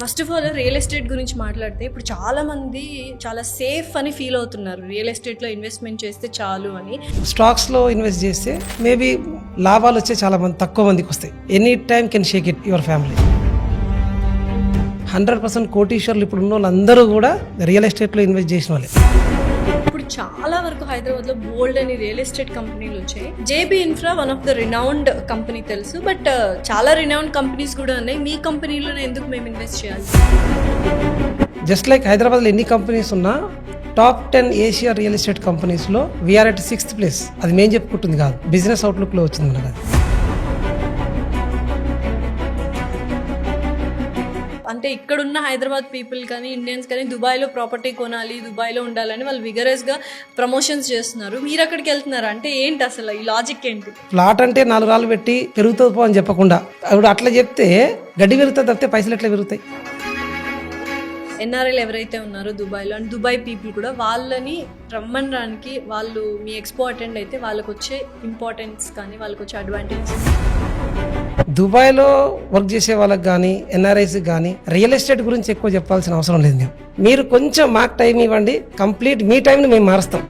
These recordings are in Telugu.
First of all real estate గురించి మాట్లాడితే ఇప్పుడు చాలా మంది చాలా సేఫ్ అని ఫీల్ అవుతున్నారు. రియల్ ఎస్టేట్లో ఇన్వెస్ట్మెంట్ చేస్తే చాలు అని. స్టాక్స్లో ఇన్వెస్ట్ చేస్తే మేబీ లాభాలు వచ్చే చాలా మంది తక్కువ మందికి వస్తాయి. Any time can Sheikh it your family. 100% కోటీశ్వర్లు ఇప్పుడు ఉన్న వాళ్ళందరూ కూడా రియల్ ఎస్టేట్లో ఇన్వెస్ట్ చేసిన వాళ్ళే. ఇప్పుడు చాలా వరకు హైదరాబాద్లో బోల్డ్ అని రియల్ ఎస్టేట్ కంపెనీలు వచ్చాయి. JB infra one of the renowned company తెలుసు, బట్ చాలా రినౌండ్ కంపెనీస్ కూడా ఉన్నాయి. మీ కంపెనీలోనే ఎందుకు మేము ఇన్వెస్ట్ చేయాలి? జస్ట్ లైక్ హైదరాబాద్లో ఎన్ని కంపెనీస్ ఉన్నా టాప్ 10 ఏషియా రియల్ ఎస్టేట్ కంపెనీస్లో వీఆర్ అట్ 6th ప్లేస్. అది మేము చెప్పుకుంటుంది కాదు, బిజినెస్ అవుట్లుక్లో వచ్చింది మనకు. అది అంటే ఇక్కడున్న హైదరాబాద్ పీపుల్ కానీ ఇండియన్స్ కానీ దుబాయ్లో ప్రాపర్టీ కొనాలి, దుబాయ్లో ఉండాలని వాళ్ళు విగరస్గా ప్రమోషన్స్ చేస్తున్నారు. మీరు అక్కడికి వెళ్తున్నారు అంటే ఏంటి అసలు ఈ లాజిక్ ఏంటి? ఫ్లాట్ అంటే 4 రాళ్ళు పెట్టి పెరుగుతుంది పో అని చెప్పకుండా అప్పుడు అట్లా చెప్తే గడ్డి పెరుగుతుంది తప్పితే పైసలు ఎట్లా పెరుగుతాయి? ఎన్ఆర్ఐలు ఎవరైతే ఉన్నారో దుబాయ్లో అండ్ దుబాయ్ పీపుల్ కూడా వాళ్ళని రమ్మనడానికి వాళ్ళు మీ ఎక్స్పో అటెండ్ అయితే వాళ్ళకు వచ్చే ఇంపార్టెన్స్ కానీ వాళ్ళకు వచ్చే అడ్వాంటేజ్. దుబాయ్లో వర్క్ చేసే వాళ్ళకి కానీ ఎన్ఆర్ఐస్ కానీ రియల్ ఎస్టేట్ గురించి ఎక్కువ చెప్పాల్సిన అవసరం లేదు. మీరు కొంచెం మాకు టైం ఇవ్వండి, కంప్లీట్ మీ టైంని మేము మారుస్తాం.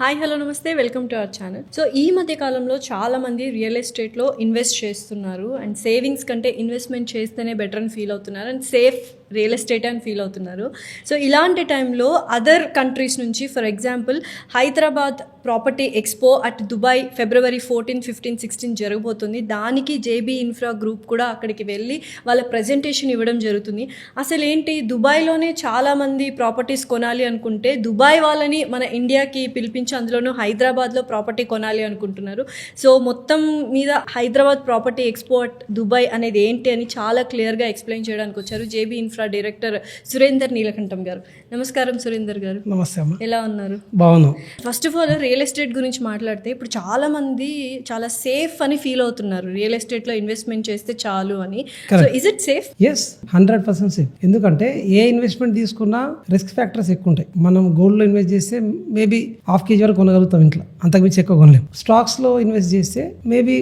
హాయ్ హలో నమస్తే, welcome to our channel. So ఈ మధ్య కాలంలో చాలా మంది రియల్ ఎస్టేట్లో ఇన్వెస్ట్ చేస్తున్నారు అండ్ సేవింగ్స్ కంటే ఇన్వెస్ట్మెంట్ చేస్తేనే బెటర్ అని ఫీల్ అవుతున్నారు అండ్ సేఫ్ రియల్ ఎస్టేట్ అని ఫీల్ అవుతున్నారు. సో ఇలాంటి టైంలో అదర్ కంట్రీస్ నుంచి for example Hyderabad property expo at Dubai February 14, 15, 16 జరగబోతుంది. దానికి జేబీ ఇన్ఫ్రా గ్రూప్ కూడా అక్కడికి వెళ్ళి వాళ్ళ ప్రజెంటేషన్ ఇవ్వడం జరుగుతుంది. అసలు ఏంటి, దుబాయ్లోనే చాలామంది ప్రాపర్టీస్ కొనాలి అనుకుంటే దుబాయ్ వాళ్ళని మన ఇండియాకి పిలిపించి అందులోనూ హైదరాబాద్లో ప్రాపర్టీ కొనాలి అనుకుంటున్నారు. సో మొత్తం మీద Hyderabad property expo at Dubai అనేది ఏంటి అని చాలా క్లియర్గా ఎక్స్ప్లెయిన్ చేయడానికి వచ్చారు జేబీ ఇన్ఫ్రా డైరెక్టర్ సురేందర్ నీలకంఠం గారు. నమస్కారం సురేందర్ గారు. నమస్తే అమ్మా. ఎలా ఉన్నారు? బాగున్నాం. First of all real estate గురించి మాట్లాడితే ఇప్పుడు చాలా మంది చాలా సేఫ్ అని ఫీల్ అవుతున్నారు. రియల్ ఎస్టేట్లో ఇన్వెస్ట్మెంట్ చేస్తే చాలు అని. So is it safe? Yes, 100% safe. ఎందుకంటే ఏ ఇన్వెస్ట్మెంట్ తీసుకున్నా రిస్క్ ఫ్యాక్టర్స్ ఎక్కువ ఉంటాయి. మనం గోల్డ్లో ఇన్వెస్ట్ చేస్తే మేబీ ½ kg వరకు కొనగలుగుతాం, ఇంట్లో అంతకుమించి ఎక్కువ కొనలేం. స్టాక్స్లో ఇన్వెస్ట్ చేస్తే మేబీ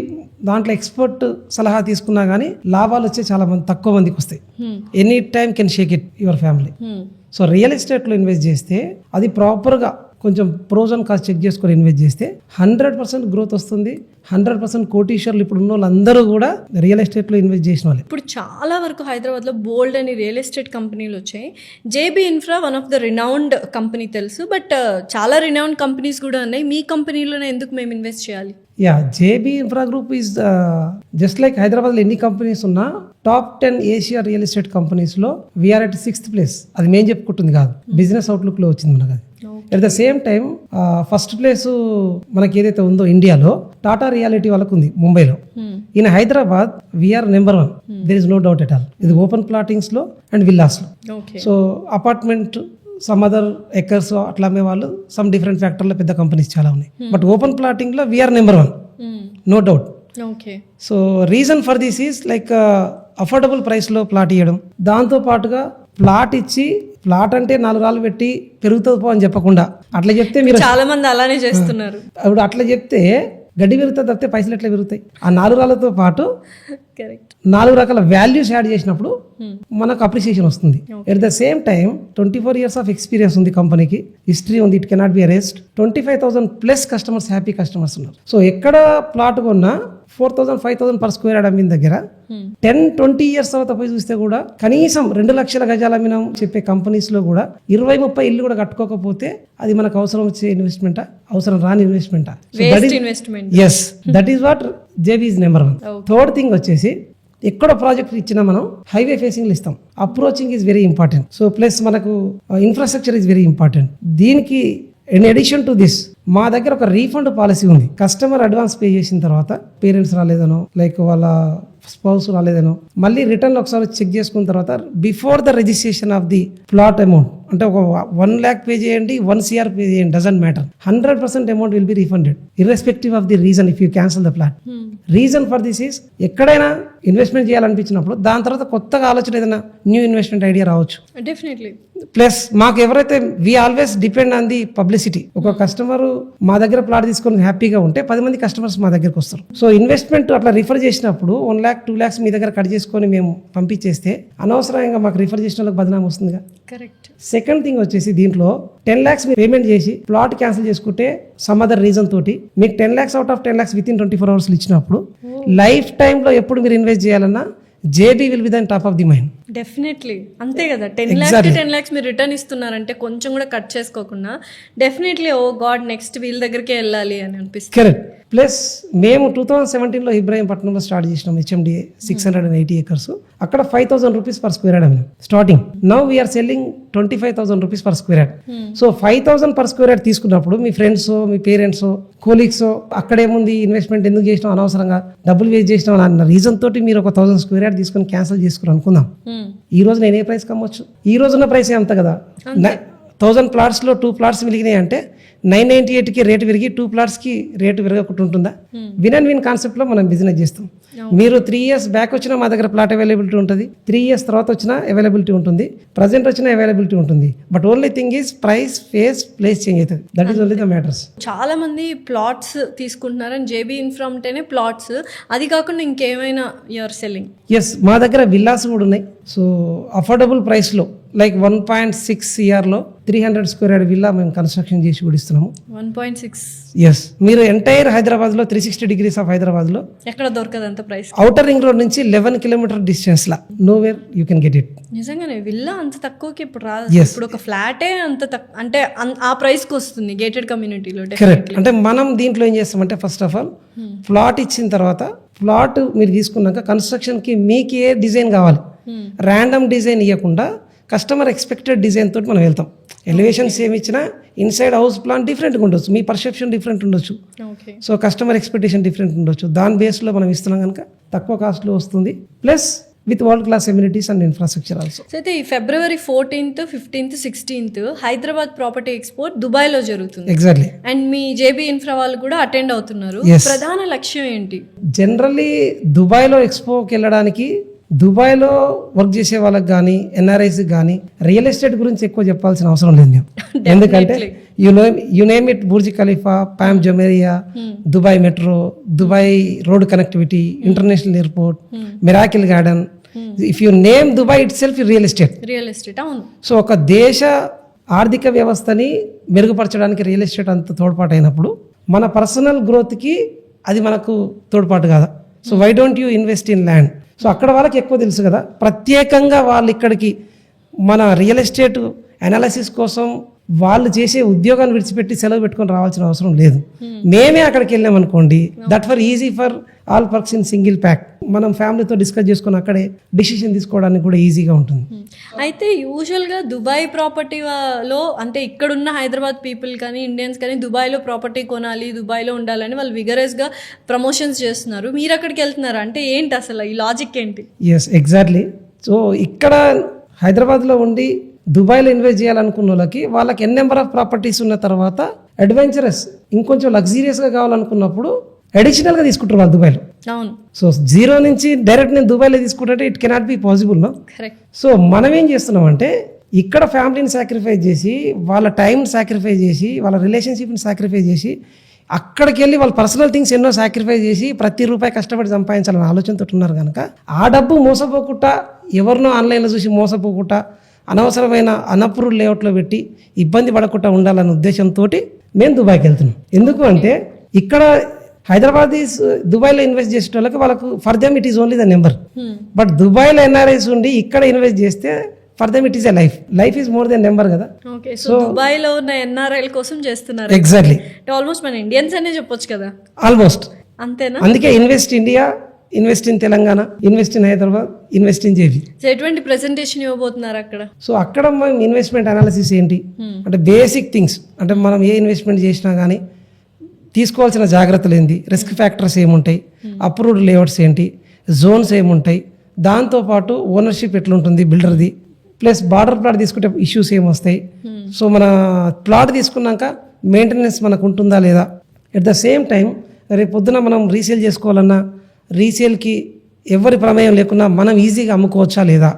దాంట్లో ఎక్స్పర్ట్ సలహా తీసుకున్నా కానీ లాభాలు వచ్చే చాలా మంది తక్కువ మందికి వస్తాయి. Any time can Sheikh it your family. So real ఎస్టేట్లో ఇన్వెస్ట్ చేస్తే అది ప్రాపర్గా కొంచెం ప్రోస్ అండ్ కాస్ట్ చెక్ చేసుకొని ఇన్వెస్ట్ చేస్తే 100% గ్రోత్ వస్తుంది. 100% కోటీశ్వర్లు ఇప్పుడు ఉన్న వాళ్ళందరూ కూడా రియల్ ఎస్టేట్లో ఇన్వెస్ట్ చేసిన వాళ్ళే. ఇప్పుడు చాలా వరకు హైదరాబాద్లో బోల్డ్ అని రియల్ ఎస్టేట్ కంపెనీలు వచ్చాయి. JB infra one of the renowned company తెలుసు, బట్ చాలా రినౌండ్ కంపెనీస్ కూడా ఉన్నాయి. మీ కంపెనీలోనే ఎందుకు మేము ఇన్వెస్ట్ చేయాలి? Yeah, JB infra group is just like హైదరాబాద్లో ఎన్ని కంపెనీస్ ఉన్నా టాప్ 10 ఏషియా రియల్ ఎస్టేట్ కంపెనీస్లో వీఆర్ అట్ 6th ప్లేస్. అది మేము చెప్పుకుంటుంది కాదు, బిజినెస్ అవుట్లుక్లో వచ్చింది మనకు. అది at the same time first place మనకి ఏదైతే ఉందో ఇండియాలో టాటా రియాలిటీ వాళ్ళకు ఉంది ముంబైలో. In Hyderabad we're number 1. There is no doubt at all. ఇది ఓపెన్ ప్లాటింగ్స్ లో అండ్ విల్లాస్ లో. So apartment some other acres అట్లా అమ్మే వాళ్ళు సమ్ డిఫరెంట్ ఫ్యాక్టర్లో పెద్ద కంపెనీస్ చాలా ఉన్నాయి. బట్ ఓపెన్ ప్లాటింగ్ లో we're number 1, no doubt. So reason for this is like affordable price లో ప్లాట్ ఇవ్వడం, దాంతో పాటుగా ప్లాట్ ఇచ్చి ప్లాట్ అంటే 4 రాళ్ళు పెట్టి పెరుగుతుంది పో అని చెప్పకుండా అట్లా చెప్తే మీరు చాలా మంది అలానే చేస్తున్నారు. అప్పుడు అట్లా చెప్తే గడ్డి పెరుగుతుంది తప్పితే పైసలు ఎట్లా పెరుగుతాయి? ఆ 4 రాళ్ళతో పాటు 4 రకాల వాల్యూస్ యాడ్ చేసినప్పుడు మనకు అప్రిసియేషన్ వస్తుంది. At the same time 24 years of experience ఉంది కంపెనీకి, హిస్టరీ ఉంది, it cannot B arrest. 25,000+ customers, happy customers ఉన్నారు. సో ఎక్కడ ప్లాట్ కొన్నా 4,000, 5,000 per square యార్డ్ అమ్మిన దగ్గర 10-20 years తర్వాత పోయి చూస్తే కూడా కనీసం 2 లక్షల గజాలు అమ్మినాం చెప్పే కంపెనీస్ లో కూడా 20-30 ఇల్లు కూడా కట్టుకోకపోతే అది మనకు అవసరం వచ్చే ఇన్వెస్ట్మెంటా, అవసరం రాని ఇన్వెస్ట్మెంటా? Yes, that is what JB is number 1. Third thing వచ్చేసి ఎక్కడ ప్రాజెక్ట్ ఇచ్చినా మనం హైవే ఫేసింగ్ ఇస్తాం. Approaching is very important. So plus మనకు ఇన్ఫ్రాస్ట్రక్చర్ ఈజ్ వెరీ ఇంపార్టెంట్. దీనికి ఇన్ అడిషన్ టు దిస్ మా దగ్గర ఒక రీఫండ్ పాలసీ ఉంది. కస్టమర్ అడ్వాన్స్ పే చేసిన తర్వాత పేరెంట్స్ రాలేదనో లైక్ వాళ్ళ స్పౌస్ రాలేదనో మళ్ళీ రిటర్న్ ఒకసారి చెక్ చేసుకున్న తర్వాత before the registration of the plot amount అంటే ఒక 1 lakh పే చేయండి 1 CR పే చేయండి, డజంట్ మ్యాటర్, 100% amount will be refunded irrespective of the reason if you cancel the plot. Reason for this is ఎక్కడైనా ఇన్వెస్ట్మెంట్ చేయాలనిపించినప్పుడు దాని తర్వాత కొత్తగా ఆలోచన ఏదైనా న్యూ ఇన్వెస్ట్మెంట్ ఐడియా రావచ్చు. డెఫినెట్లీ. ప్లస్ మాకు ఎవరైతే we always depend on the publicity. ఒక కస్టమర్ మా దగ్గర ప్లాట్ తీసుకొని హ్యాపీగా ఉంటే 10 మంది కస్టమర్స్ మా దగ్గరకు వస్తారు. సో ఇన్వెస్ట్మెంట్ అట్లా రిఫర్ చేసినప్పుడు 1 lakh 2 lakhs మీ దగ్గర కట్ చేసుకొని మేము పంపించేస్తే అనవసరంగా మాకు రిఫర్ చేసిన వాళ్ళకి బదనామం వస్తుందిగా. కరెక్ట్. సెకండ్ థింగ్ వచ్చేసి దీంట్లో 10 lakhs మీరు పేమెంట్ చేసి ప్లాట్ క్యాన్సిల్ చేసుకుంటే సమ్ అదర్ రీజన్ తోటి మీకు 10 lakhs out of 10 lakhs within 24 hours ఇచ్చినప్పుడు లైఫ్ టైంలో ఎప్పుడు మీరు ఇన్వెస్ట్ చేయాలన్నా JB will be then top of the mind. Definitely అంతే కదా. 10 lakhs మీరు రిటర్న్ ఇస్తున్నారంటే కొంచెం కూడా కట్ చేసుకోకుండా డెఫినెట్లీ ఓ గాడ్ నెక్స్ట్ వీళ్ళ దగ్గరికే వెళ్ళాలి అని అనిపిస్తుంది. కరెక్ట్. ప్లస్ మేము 2017లో ఇబ్రాహీంపట్నంలో స్టార్ట్ చేసినాం HMDA 680 acres. అక్కడ 5,000 rupees per square yard starting. Now we're selling 25,000 rupees per square yard. So 5,000 per square yard తీసుకున్నప్పుడు మీ ఫ్రెండ్స్, మీ పేరెంట్స్, కోలీగ్స్ అక్కడేముంది ఇన్వెస్ట్మెంట్ ఎందుకు చేసినాం, అనవసరంగా డబ్బులు వేస్ట్ చేసినాం అన్న రీజన్ తోటి మీరు ఒక 1,000 square yard తీసుకొని క్యాన్సిల్ చేసుకుని అనుకుందాం. ఈ రోజు నేను ఏ ప్రైస్ కమ్మొచ్చు? ఈ రోజున్న ప్రైస్ అంత కదా. 1000 plots లో 2 plots మిగిలినాయి అంటే 998కి రేటు విరిగి 2 plotsకి రేటు విరగకుండా ఉంటుందా? విన్ అండ్ విన్ కాన్సెప్ట్లో మనం బిజినెస్ చేస్తాం. మీరు 3 years బ్యాక్ వచ్చినా మా దగ్గర ప్లాట్ అవైలబిలిటీ ఉంటుంది, 3 years తర్వాత వచ్చినా అవైలబిలిటీ ఉంటుంది, ప్రజెంట్ వచ్చినా అవైలబిలిటీ ఉంటుంది. But only thing is price, face, place change అవుతుంది. That is only the matters. చాలా మంది ప్లాట్స్ తీసుకుంటున్నారని జేబీ ఇన్ఫ్రా ఉంటేనే ప్లాట్స్, అది కాకుండా ఇంకేమైనా యూఆర్ సెల్లింగ్? ఎస్, మా దగ్గర విల్లాస్ కూడా ఉన్నాయి. సో అఫోర్డబుల్ ప్రైస్లో లైక్ 1.6 CRలో 300 square yard విల్లా మేము కన్స్ట్రక్షన్ చేసి కూడా ఇస్తున్నాము. 1.6. ఎస్, మీరు ఎంటైర్ హైదరాబాద్లో 360 degrees ఆఫ్ హైదరాబాద్లో ఎక్కడ దొరకదు అంత ప్రైస్. ఔటర్ రింగ్ రోడ్ నుంచి 11 kilometer డిస్టెన్స్లా nowhere you can get it. నిజంగానే విల్లా అంత తక్కువకి ఇప్పుడు రాదు. ఇప్పుడు ఒక ఫ్లాటే అంత అంటే ఆ ప్రైస్కి వస్తుంది గేటెడ్ కమ్యూనిటీలో. కరెక్ట్. అంటే మనం దీంట్లో ఏం చేస్తామంటే ఫస్ట్ ఆఫ్ ఆల్ ప్లాట్ ఇచ్చిన తర్వాత ప్లాట్ మీరు తీసుకున్నాక కన్స్ట్రక్షన్కి మీకు ఏ డిజైన్ కావాలి, ర్యాండమ్ డిజైన్ ఇవ్వకుండా కస్టమర్ ఎక్స్పెక్టెడ్ డిజైన్ తోటి మనం వెళ్తాం. ఎలివేషన్స్ ఏమి ఇచ్చినా ఇన్సైడ్ హౌస్ ప్లాన్ డిఫరెంట్గా ఉండొచ్చు, మీ పర్సెప్షన్ డిఫరెంట్ ఉండొచ్చు, సో కస్టమర్ ఎక్స్పెక్టేషన్ డిఫరెంట్ ఉండొచ్చు. దాని బేస్లో మనం ఇస్తున్నాం కనుక తక్కువ కాస్ట్లో వస్తుంది, plus with world class amenities and infrastructure also. So అయితే ఈ February 14th, 15th, 16th Hyderabad property expo దుబాయ్లో జరుగుతుంది. Exactly. And me JB infra వాళ్ళు కూడా అటెండ్ అవుతున్నారు. ప్రధాన లక్ష్యం ఏంటి? జనరల్లీ దుబాయ్లో ఎక్స్పోకి వెళ్ళడానికి దుబాయ్లో వర్క్ చేసే వాళ్ళకి కానీ ఎన్ఆర్ఐస్ కానీ రియల్ ఎస్టేట్ గురించి ఎక్కువ చెప్పాల్సిన అవసరం లేదు మేము. ఎందుకంటే you name it, Burj Khalifa, Palm Jumeirah, Dubai metro, Dubai road connectivity, international airport, miracle garden, if you name Dubai itself real estate. Real estate, అవును. సో ఒక దేశ ఆర్థిక వ్యవస్థని మెరుగుపరచడానికి రియల్ ఎస్టేట్ అంత తోడ్పాటు అయినప్పుడు మన పర్సనల్ గ్రోత్కి అది మనకు తోడ్పాటు కాదా? So why don't you invest in land? So అక్కడ వాళ్ళకి ఎక్కువ తెలుసు కదా, ప్రత్యేకంగా వాళ్ళు ఇక్కడికి మన రియల్ ఎస్టేట్ అనాలిసిస్ కోసం వాళ్ళు చేసే ఉద్యోగాన్ని విడిచిపెట్టి సెలవు పెట్టుకొని రావాల్సిన అవసరం లేదు. మేమే అక్కడికి వెళ్ళామనుకోండి, that for easy for all perks in single pack. మనం ఫ్యామిలీతో డిస్కస్ చేసుకొని అక్కడే డిసిషన్ తీసుకోవడానికి కూడా ఈజీగా ఉంటుంది. అయితే యూజువల్గా దుబాయ్ ప్రాపర్టీలో అంటే ఇక్కడున్న హైదరాబాద్ పీపుల్ కానీ ఇండియన్స్ కానీ దుబాయ్లో ప్రాపర్టీ కొనాలి, దుబాయ్లో ఉండాలని వాళ్ళు విగరస్గా ప్రమోషన్స్ చేస్తున్నారు. మీరు అక్కడికి వెళ్తున్నారు అంటే ఏంటి అసలు ఈ లాజిక్ ఏంటి? Yes, exactly. సో ఇక్కడ హైదరాబాద్లో ఉండి దుబాయ్లో ఇన్వెస్ట్ చేయాలనుకున్న వాళ్ళకి ఎన్ నెంబర్ ఆఫ్ ప్రాపర్టీస్ ఉన్న తర్వాత అడ్వెంచరస్ ఇంకొంచెం లగ్జీరియస్గా కావాలనుకున్నప్పుడు అడిషనల్గా తీసుకుంటారు వాళ్ళు దుబాయ్లో. అవును. సో జీరో నుంచి డైరెక్ట్ నేను దుబాయ్లో తీసుకుంటే it cannot be possible. No. Correct. So మనం ఏం చేస్తున్నామంటే ఇక్కడ ఫ్యామిలీని సాక్రిఫైస్ చేసి, వాళ్ళ టైం సాక్రిఫైస్ చేసి, వాళ్ళ రిలేషన్షిప్ని సాక్రిఫైస్ చేసి, అక్కడికి వెళ్ళి వాళ్ళ పర్సనల్ థింగ్స్ ఎన్నో సాక్రిఫైస్ చేసి ప్రతి రూపాయి కష్టపడి సంపాదించాలని ఆలోచనతో ఉన్నారు కనుక ఆ డబ్బు మోసపోకుండా, ఎవరినో ఆన్లైన్లో చూసి మోసపోకుండా, అనవసరమైన అనప్రూవ్డ్ లేఅవుట్లో పెట్టి ఇబ్బంది పడకుండా ఉండాలనే ఉద్దేశంతో మేము దుబాయ్కి వెళ్తున్నాం. ఎందుకు అంటే ఇక్కడ హైదరాబాద్ దుబాయ్లో ఇన్వెస్ట్ చేసే వాళ్ళకు for them it is only the number. But దుబాయ్లో ఎన్ఆర్ఐస్ ఉండి ఇక్కడ ఇన్వెస్ట్ చేస్తే for them it is a life is more than number కదా. ఓకే. సో దుబాయ్లో ఉన్న ఎన్ఆర్ఐల కోసం చేస్తున్నారు. ఎగ్జాక్ట్లీ. ఆల్మోస్ట్ మన ఇండియన్స్ అనే చెప్పొచ్చు కదా. ఆల్మోస్ట్ అంతేనా? అందుకే invest India, invest in Telangana, invest in Hyderabad, invest in JB. So ఎటువంటి ప్రెజెంటేషన్ ఇవ్వబోతున్నారు అక్కడ? సో అక్కడ మనం ఇన్వెస్ట్మెంట్ అనాలిసిస్ ఏంటి అంటే బేసిక్ థింగ్స్, అంటే మనం ఏ ఇన్వెస్ట్మెంట్ చేసినా కానీ తీసుకోవాల్సిన జాగ్రత్తలు ఏంటి, రిస్క్ ఫ్యాక్టర్స్ ఏముంటాయి, అప్రూవ్డ్ లేఅవుట్స్ ఏంటి, జోన్స్ ఏముంటాయి, దాంతోపాటు ఓనర్షిప్ ఎట్లుంటుంది బిల్డర్ది, ప్లస్ బార్డర్ ప్లాట్ తీసుకుంటే ఇష్యూస్ ఏమొస్తాయి. సో మన ప్లాట్ తీసుకున్నాక మెయింటెనెన్స్ మనకు ఉంటుందా లేదా, ఎట్ ద సేమ్ టైం రేపు పొద్దున మనం రీసేల్ చేసుకోవాలన్నా రీసేల్కి ఎవరి ప్రమేయం లేకున్నా మనం ఈజీగా అమ్ముకోవచ్చా లేదా.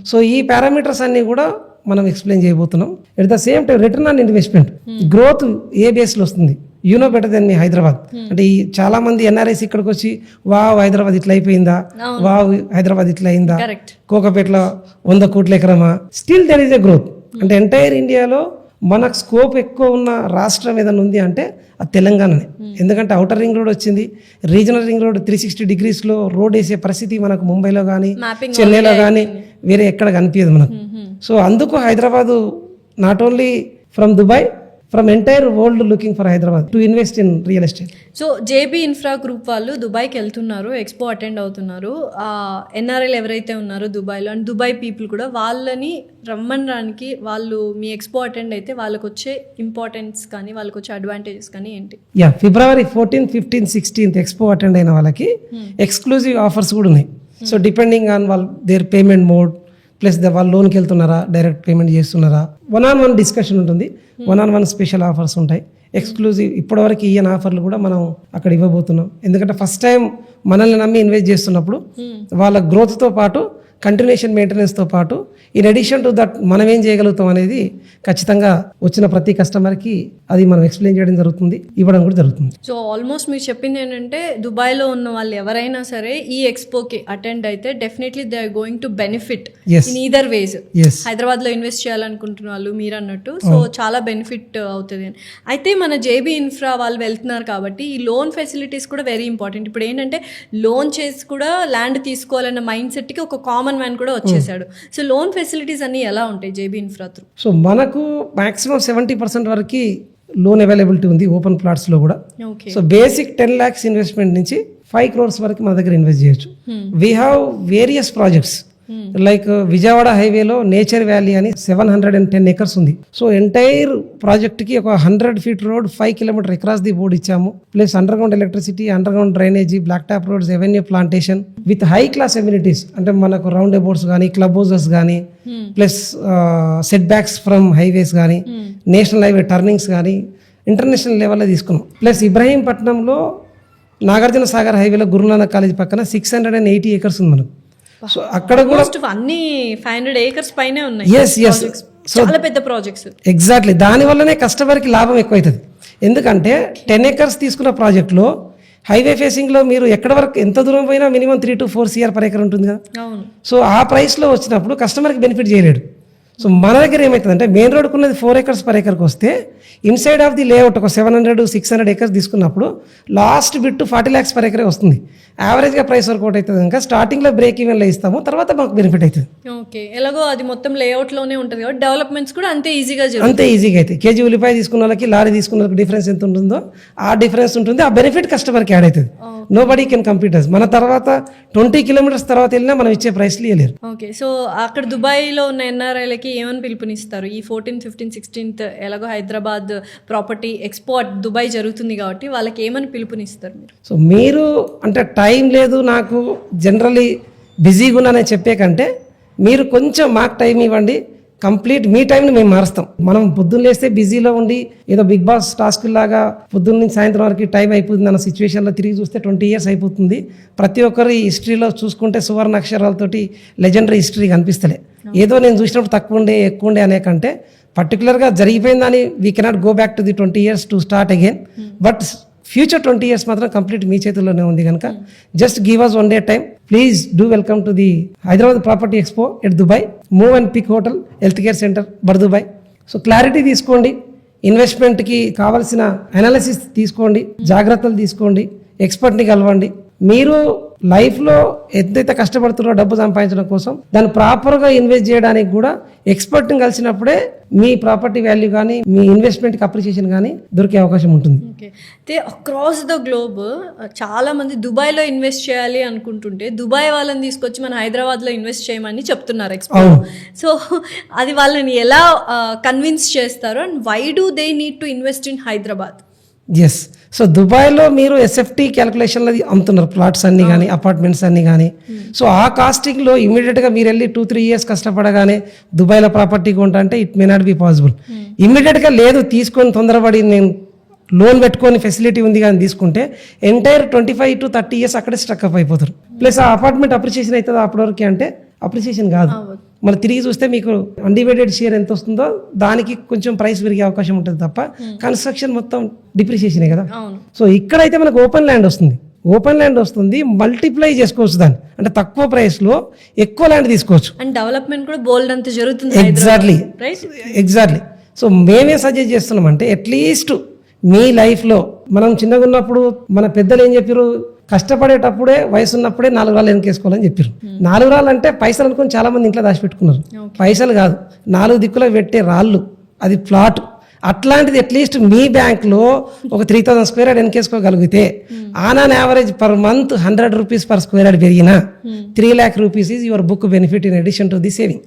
సో ఈ పారామీటర్స్ అన్నీ కూడా మనం ఎక్స్ప్లెయిన్ చేయబోతున్నాం. At the same time return on investment growth a బేస్లో వస్తుంది, you know better than me Hyderabad. అంటే ఈ చాలా మంది ఎన్ఆర్ఐస్ ఇక్కడికి వచ్చి వావ్ హైదరాబాద్ ఇట్లా అయిపోయిందా, వావ్ హైదరాబాద్ ఇట్లా అయిందా, కోకపేటలో 100 కోట్ల ఎకరమా, still there is a growth. అంటే ఎంటైర్ ఇండియాలో మనకు స్కోప్ ఎక్కువ ఉన్న రాష్ట్రం ఏదైనా ఉంది అంటే అది తెలంగాణనే. ఎందుకంటే అవుటర్ రింగ్ రోడ్ వచ్చింది, రీజనల్ రింగ్ రోడ్ 360 డిగ్రీస్లో రోడ్ వేసే పరిస్థితి మనకు ముంబైలో కానీ చెన్నైలో కానీ వేరే ఎక్కడ కనిపించదు మనకు. సో అందుకు Hyderabad not only from Dubai, from entire world looking for Hyderabad to invest in real estate. So JB infra group వాళ్ళు దుబాయ్కి వెళ్తున్నారు, ఎక్స్పో అటెండ్ అవుతున్నారు. ఎన్ఆర్ఐలు ఎవరైతే ఉన్నారో దుబాయ్లో అండ్ దుబాయ్ పీపుల్ కూడా వాళ్ళని రమ్మనడానికి, వాళ్ళు మీ ఎక్స్పో అటెండ్ అయితే వాళ్ళకి వచ్చే ఇంపార్టెన్స్ కానీ వాళ్ళకి వచ్చే అడ్వాంటేజెస్ కానీ ఏంటి? ఫిబ్రవరి 14, 15, 16 ఎక్స్పో అటెండ్ అయిన వాళ్ళకి ఎక్స్క్లూజివ్ ఆఫర్స్ కూడా ఉన్నాయి. సో డిపెండింగ్ ఆన్ వాళ్ళ దేర్ పేమెంట్ మోడ్, ప్లస్ వాళ్ళు లోన్కి వెళ్తున్నారా, డైరెక్ట్ పేమెంట్ చేస్తున్నారా, 1-on-1 డిస్కషన్ ఉంటుంది, 1-on-1 స్పెషల్ ఆఫర్స్ ఉంటాయి. ఎక్స్క్లూజివ్ ఇప్పటివరకు ఈయన ఆఫర్లు కూడా మనం అక్కడ ఇవ్వబోతున్నాం. ఎందుకంటే ఫస్ట్ టైం మనల్ని నమ్మి ఇన్వెస్ట్ చేస్తున్నప్పుడు వాళ్ళ గ్రోత్తో పాటు కంటిన్యూషన్ మెయింటెనెన్స్తో పాటు ఇన్ అడిషన్ టు దట్ మనం ఏం చేయగలుగుతాం అనేది ఖచ్చితంగా వచ్చిన ప్రతి కస్టమర్కి అది మనం ఎక్స్ప్లెయిన్ చేయడం జరుగుతుంది, ఇవ్వడం కూడా జరుగుతుంది. సో ఆల్మోస్ట్ మీరు చెప్పింది ఏంటంటే దుబాయ్లో ఉన్న వాళ్ళు ఎవరైనా సరే ఈ ఎక్స్పోకి అటెండ్ అయితే definitely they are going to benefit in either ways. హైదరాబాద్లో ఇన్వెస్ట్ చేయాలనుకుంటున్న వాళ్ళు మీరు అన్నట్టు, సో చాలా బెనిఫిట్ అవుతుంది అని. అయితే మన జేబీ ఇన్ఫ్రా వాళ్ళు వెళ్తున్నారు కాబట్టి ఈ లోన్ ఫెసిలిటీస్ కూడా వెరీ ఇంపార్టెంట్. ఇప్పుడు ఏంటంటే లోన్ చేసి కూడా ల్యాండ్ తీసుకోవాలన్న మైండ్ సెట్కి ఒక కామన్ మ్యాన్ కూడా వచ్చేసాడు. సో లోన్ ఫెసిలిటీస్ అన్ని ఎలా ఉంటాయి జేబీ ఇన్ఫ్రా త్రూ? సో మనకు మాక్సిమం 70% వరకు లోన్ అవైలబిలిటీ ఉంది ఓపెన్ ప్లాట్స్లో కూడా. సో బేసిక్ 10 lakhs ఇన్వెస్ట్మెంట్ నుంచి 5 crores వరకు మన దగ్గర ఇన్వెస్ట్ చేయొచ్చు. We have various projects like Vijayawada హైవేలో నేచర్ వ్యాలీ అని 710 acres ఉంది. సో ఎంటైర్ ప్రాజెక్ట్కి ఒక 100 feet road 5 kilometers across the board ఇచ్చాము. Plus underground electricity, underground drainage, black top roads, avenue plantation with high class amenities. అంటే మనకు రౌండ్ అబౌట్స్ కానీ, క్లబ్ హౌసెస్ కానీ, plus setbacks from highways కానీ, నేషనల్ హైవే టర్నింగ్స్ కానీ ఇంటర్నేషనల్ లెవెల్లో తీసుకున్నాం. ప్లస్ ఇబ్రహీంపట్నంలో నాగార్జున సాగర్ హైవేలో గురునానక్ కాలేజ్ పక్కన 680 acres ఉంది మనకు. సో అక్కడ కూడా అన్ని 500 acres పైనే ఉన్నాయి. చాలా పెద్ద ప్రాజెక్ట్స్. ఎగ్జాక్ట్లీ, దానివల్లనే కస్టమర్కి లాభం ఎక్కువ అవుతుంది. ఎందుకంటే 10 acres తీసుకున్న ప్రాజెక్ట్లో హైవే ఫేసింగ్లో మీరు ఎక్కడ వరకు ఎంత దూరం పోయినా minimum 3 to 4 CR per acre ఉంటుంది కదా. సో ఆ ప్రైస్లో వచ్చినప్పుడు కస్టమర్కి బెనిఫిట్ చేయలేడు. సో మన దగ్గర ఏమవుతుందంటే మెయిన్ రోడ్కు ఉన్నది 4 acres per acre వస్తే ఇన్సైడ్ ఆఫ్ ది లేఅవుట్ ఒక 700-600 acres తీసుకున్నప్పుడు last bit 40 lakhs per acre వస్తుంది. యావరేజ్గా ప్రైస్ వర్కౌట్ అవుతుంది కనుక స్టార్టింగ్లో బ్రేక్ ఈవెన్లో ఇస్తాము, తర్వాత మాకు బెనిఫిట్ అవుతుంది. ఓకే, ఎలాగో అది మొత్తం లేఅవుట్లోనే ఉంటుంది కాబట్టి డెవలప్మెంట్స్ కూడా అంతే ఈజీగా అవుతాయి. కేజీ ఉల్లిపాయ తీసుకున్న వాళ్ళకి లారీ తీసుకున్న వాళ్ళకి డిఫరెన్స్ ఎంత ఉంటుందో ఆ డిఫరెన్స్ ఉంటుంది. ఆ బెనిఫిట్ కస్టమర్కి యాడ్ అవుతుంది. నో బడీ కెన్ కంపీట్ అస్. మన తర్వాత 20 kilometers తర్వాత వెళ్ళినా మనం ఇచ్చే ప్రైస్లు ఇవ్వలేరు. ఓకే, సో అక్కడ దుబాయ్లో ఉన్న ఎన్ఆర్ఐలకి ఏమని పిలుపునిస్తారు? ఈ 14, 15, 16th ఎలాగో హైదరాబాద్ ప్రాపర్టీ ఎక్స్పో దుబాయ్ జరుగుతుంది కాబట్టి వాళ్ళకి ఏమని పిలుపునిస్తారు మీరు? సో మీరు అంటే టైం లేదు నాకు, జనరలీ బిజీగా ఉన్నానని చెప్పే కంటే మీరు కొంచెం మాకు టైం ఇవ్వండి, కంప్లీట్ మీ టైంని మేము మారుస్తాం. మనం పొద్దున్న లేస్తే బిజీలో ఉండి ఏదో బిగ్ బాస్ టాస్క్ లాగా పొద్దున్న నుంచి సాయంత్రం వరకు టైం అయిపోతుంది అన్న సిచ్యువేషన్లో తిరిగి చూస్తే 20 years అయిపోతుంది. ప్రతి ఒక్కరి హిస్టరీలో చూసుకుంటే సువర్ణ అక్షరాలతోటి లెజెండరీ హిస్టరీ కనిపిస్తలే. ఏదో నేను చూసినప్పుడు తక్కువ ఉండే ఎక్కువ ఉండే అనే కంటే పర్టికులర్గా జరిగిపోయిందని we cannot go back to the 20 years to start again. But future 20 years మాత్రం కంప్లీట్ మీ చేతుల్లోనే ఉంది కనుక just give us 1 day time. Please do welcome to the Hyderabad property expo at Dubai, move and pick hotel, health care centre, Bur Dubai. So clarity తీసుకోండి, ఇన్వెస్ట్మెంట్కి కావాల్సిన అనాలిసిస్ తీసుకోండి, జాగ్రత్తలు తీసుకోండి, ఎక్స్పర్ట్ని కలవండి. మీరు లైఫ్లో ఎంతైతే కష్టపడుతున్నారో డబ్బు సంపాదించడం కోసం దాన్ని ప్రాపర్గా ఇన్వెస్ట్ చేయడానికి కూడా ఎక్స్పర్ట్ని కలిసినప్పుడే మీ ప్రాపర్టీ వాల్యూ కానీ మీ ఇన్వెస్ట్మెంట్కి అప్రిషియేషన్ కానీ దొరికే అవకాశం ఉంటుంది. ఓకే, అయితే అక్రాస్ ద గ్లోబ్ చాలా మంది దుబాయ్లో ఇన్వెస్ట్ చేయాలి అనుకుంటుంటే దుబాయ్ వాళ్ళని తీసుకొచ్చి మన హైదరాబాద్లో ఇన్వెస్ట్ చేయమని చెప్తున్నారు ఎక్స్పర్ట్. సో అది వాళ్ళని ఎలా కన్విన్స్ చేస్తారు and why do they need to invest in Hyderabad? Yes. So దుబాయ్లో మీరు ఎస్ఎఫ్టీ క్యాలిక్యులేషన్లో అమ్ముతున్నారు ప్లాట్స్ అన్ని కానీ అపార్ట్మెంట్స్ అన్ని కానీ. సో ఆ కాస్టింగ్లో ఇమీడియట్గా మీరు వెళ్ళి 2-3 years కష్టపడగానే దుబాయ్లో ప్రాపర్టీ కొంటా అంటే it may not be possible. ఇమీడియట్గా లేదు తీసుకొని తొందరపడి నేను లోన్ పెట్టుకొని ఫెసిలిటీ ఉంది కానీ తీసుకుంటే ఎంటైర్ 25 to 30 years అక్కడే స్ట్రక్అప్ అయిపోతారు. ప్లస్ ఆ అపార్ట్మెంట్ అప్రిషియేషన్ అవుతుందా అప్పటివరకు అంటే అప్రిషియేషన్ కాదు. మళ్ళీ తిరిగి చూస్తే మీకు అన్డివైడెడ్ షేర్ ఎంత వస్తుందో దానికి కొంచెం ప్రైస్ పెరిగే అవకాశం ఉంటుంది తప్ప కన్స్ట్రక్షన్ మొత్తం డిప్రిషియేషనే కదా. సో ఇక్కడైతే మనకు ఓపెన్ ల్యాండ్ వస్తుంది, మల్టిప్లై చేసుకోవచ్చు దాన్ని, అంటే తక్కువ ప్రైస్లో ఎక్కువ ల్యాండ్ తీసుకోవచ్చు. అండ్ డెవలప్మెంట్ కూడా బోల్డ్ అంత జరుగుతుంది. ఎగ్జాక్ట్లీ. సో మేమే సజెస్ట్ చేస్తున్నామంటే అట్లీస్ట్ మీ లైఫ్లో మనం చిన్నగా ఉన్నప్పుడు మన పెద్దలు ఏం చెప్పారు, కష్టపడేటప్పుడే వయసు ఉన్నప్పుడే 4 రాళ్ళు వెనకేసుకోవాలని చెప్పారు. 4 రాళ్ళు అంటే పైసలు అనుకుని చాలా మంది ఇంట్లో దాచిపెట్టుకున్నారు. పైసలు కాదు, 4 దిక్కులో పెట్టే రాళ్ళు, అది ప్లాట్. అట్లాంటిది అట్లీస్ట్ మీ బ్యాంక్లో ఒక 3,000 square yard వెనకేసుకోగలిగితే on average per month 100 rupees per square yard పెరిగినా 3 lakh rupees is your book benefit in addition to the saving.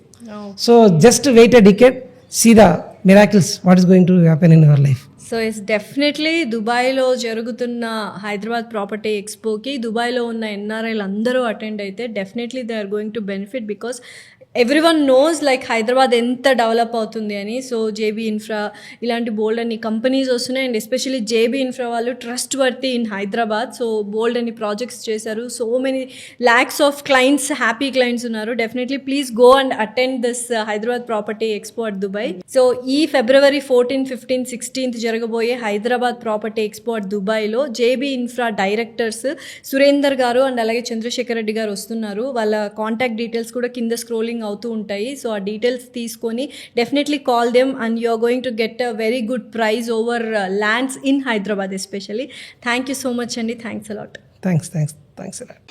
So just wait a decade, see the miracles what is going to happen in your life. So it's definitely దుబాయ్లో జరుగుతున్న హైదరాబాద్ ప్రాపర్టీ ఎక్స్పోకి దుబాయ్లో ఉన్న ఎన్ఆర్ఐలు అందరూ అటెండ్ అయితే definitely they are going to benefit because everyone knows like Hyderabad ఎంత డెవలప్ అవుతుంది అని. సో జేబీ ఇన్ఫ్రా ఇలాంటి బోల్డ్ అన్ని కంపెనీస్ వస్తున్నాయి అండ్ ఎస్పెషల్లీ జేబీ ఇన్ఫ్రా వాళ్ళు trustworthy in Hyderabad. So బోల్డ్ అన్ని ప్రాజెక్ట్స్ చేశారు. So many lakhs of clients, happy clients ఉన్నారు. Definitely please go and attend this Hyderabad property expo at Dubai. So ఈ February 14, 15, 16 జరగబోయే హైదరాబాద్ ప్రాపర్టీ ఎక్స్పో అట్ దుబాయ్లో జేబీ ఇన్ఫ్రా డైరెక్టర్స్ సురేందర్ గారు అండ్ అలాగే చంద్రశేఖర్ రెడ్డి గారు వస్తున్నారు. వాళ్ళ కాంటాక్ట్ డీటెయిల్స్ కూడా కింద స్క్రోలింగ్ అవుతూ ఉంటాయి. సో ఆ డీటెయిల్స్ తీసుకొని definitely call them and you are going to get a very good prize over lands in Hyderabad especially. Thank you so much అండి. Thanks a lot. Thanks allot.